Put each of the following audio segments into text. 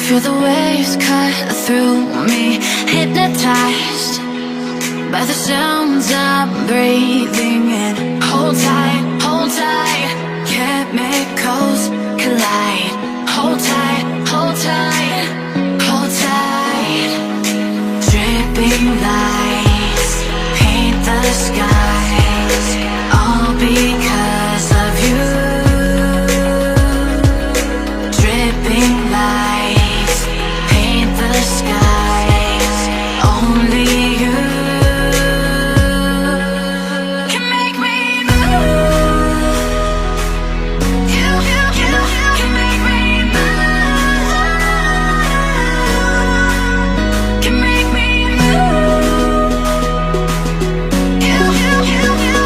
Feel the waves cut through me, hypnotized by the sounds I'm breathing in. Hold tight, chemicals collide. Hold tight, hold tight, hold tight. Dripping lights paint the skies, all because of you. Dripping lights paint the skies, only you can make me move. You can make me move. Can make me move. You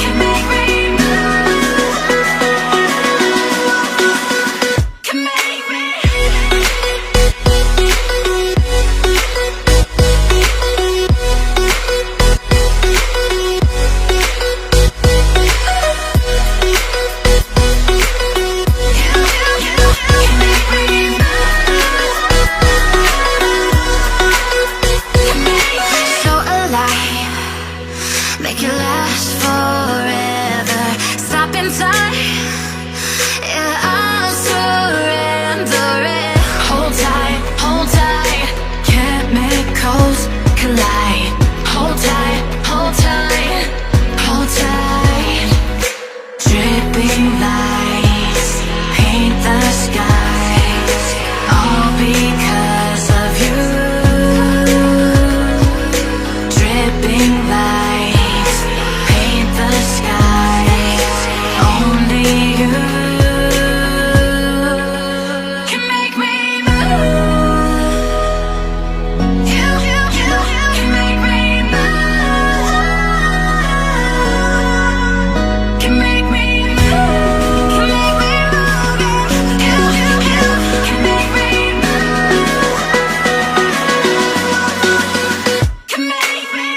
can make me move. Can make me. So alive, make it last forever. Stop in time, yeah, I'll surrender it. Hold tight, chemicals collide. Hold tight, hold tight, hold tight. Dripping lights paint the skies, all because of you. Dripping lights paint the skies, only you can make me move. You can make me move. Can make me move. Can make me move. You can make me move. Can make me.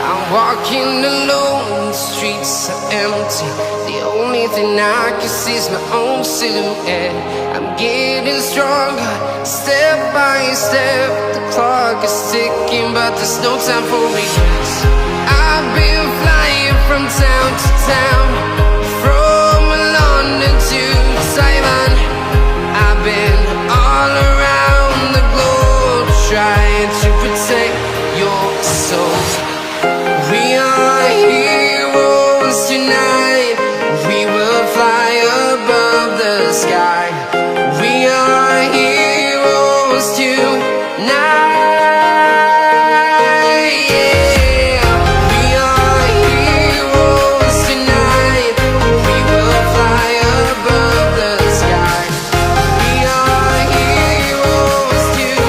I'm walking alone, the streets are empty. The only thing I can see is my own silhouette. I'm getting stronger, step by step. The clock is ticking, but there's no time for regrets. I've been flying from town to town, from London to Taiwan. I've been all around the globe, trying to protect your soul. We are heroes tonight. We will fly above the sky. We are heroes tonight. Yeah. We are heroes tonight. We will fly above the sky. We are heroes tonight.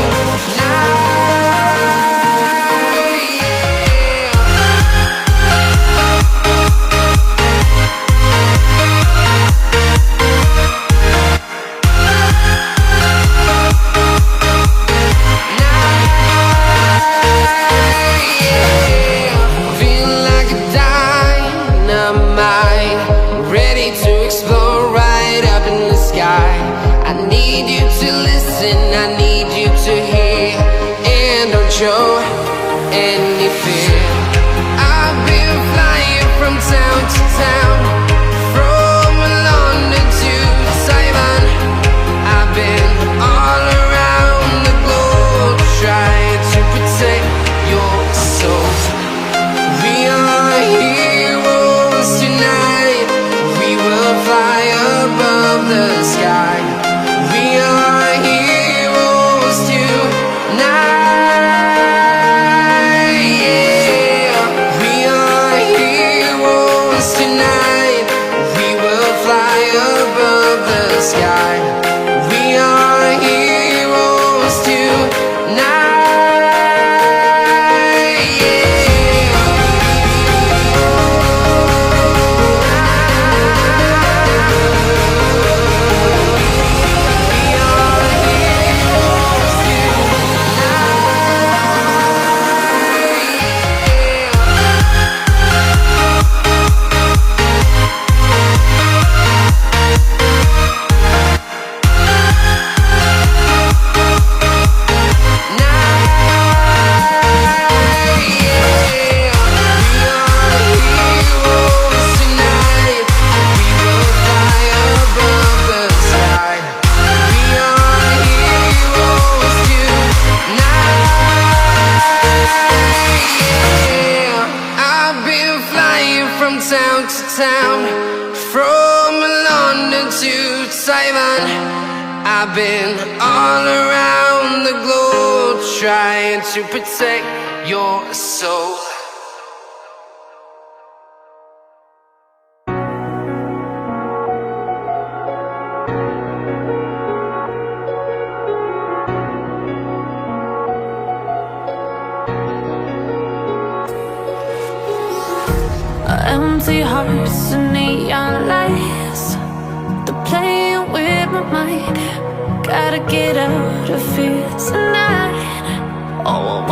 Feeling like a dynamite, ready to explode right up in the sky. I need you to listen, I need you to hear, and don't show any fear. I've been flying from town to town, from London to Taiwan. I've been all around the globe, trying to protect your soul. We are heroes tonight. We will fly above the sky. We are heroes. Simon. I've been all around the globe trying to protect your soul. Empty hearts and neon lights, they're playing with my mind. Gotta get out of here tonight. Oh,